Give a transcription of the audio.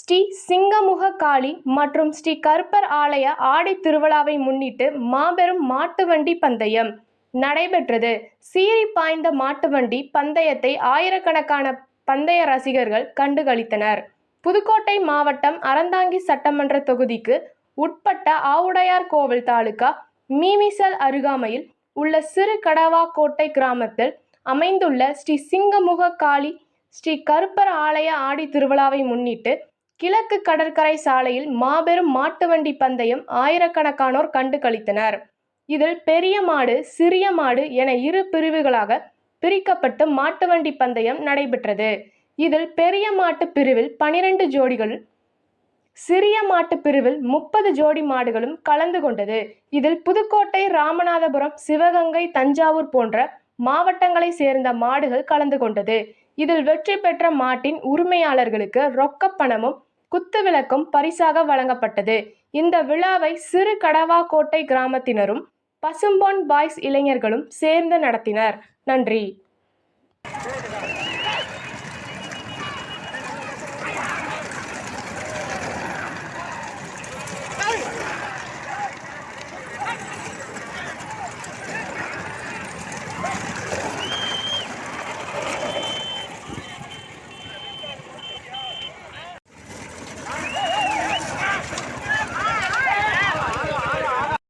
ஸ்ரீ சிங்கமுக காளி மற்றும் ஸ்ரீ கருப்பர் ஆலய ஆடி திருவிழாவை முன்னிட்டு மாபெரும் மாட்டுவண்டி பந்தயம் நடைபெற்றது. சீறி பாய்ந்த மாட்டுவண்டி பந்தயத்தை ஆயிரக்கணக்கான பந்தய ரசிகர்கள் கண்டுகளித்தனர். புதுக்கோட்டை மாவட்டம் அறந்தாங்கி சட்டமன்ற தொகுதிக்கு உட்பட்ட ஆவுடையார்கோவில் தாலுகா மீமிசல் அருகாமையில் உள்ள சிறு கடவாக்கோட்டை கிராமத்தில் அமைந்துள்ள ஸ்ரீ சிங்கமுக காளி ஸ்ரீ கருப்பர் ஆலய ஆடி திருவிழாவை முன்னிட்டு கிழக்கு கடற்கரை சாலையில் மாபெரும் மாட்டுவண்டி பந்தயம் ஆயிரக்கணக்கானோர் கண்டு களித்தனர். இதில் பெரிய மாடு, சிறிய மாடு என இரு பிரிவுகளாக பிரிக்கப்பட்டு மாட்டுவண்டி பந்தயம் நடைபெற்றது. இதில் பெரிய மாட்டு பிரிவில் 12 ஜோடிகளும், சிறிய மாட்டு பிரிவில் 30 ஜோடி மாடுகளும் கலந்து கொண்டது. இதில் புதுக்கோட்டை, ராமநாதபுரம், சிவகங்கை, தஞ்சாவூர் போன்ற மாவட்டங்களை சேர்ந்த மாடுகள் கலந்து கொண்டது. இதில் வெற்றி பெற்ற மாட்டின் உரிமையாளர்களுக்கு ரொக்கப்பணமும் குத்துவிளக்கும் பரிசாக வழங்கப்பட்டது. இந்த விழாவை சிறு கடவாக்கோட்டை கிராமத்தினரும் பசும்பொன் பாய்ஸ் இளைஞர்களும் சேர்ந்து நடத்தினர். நன்றி.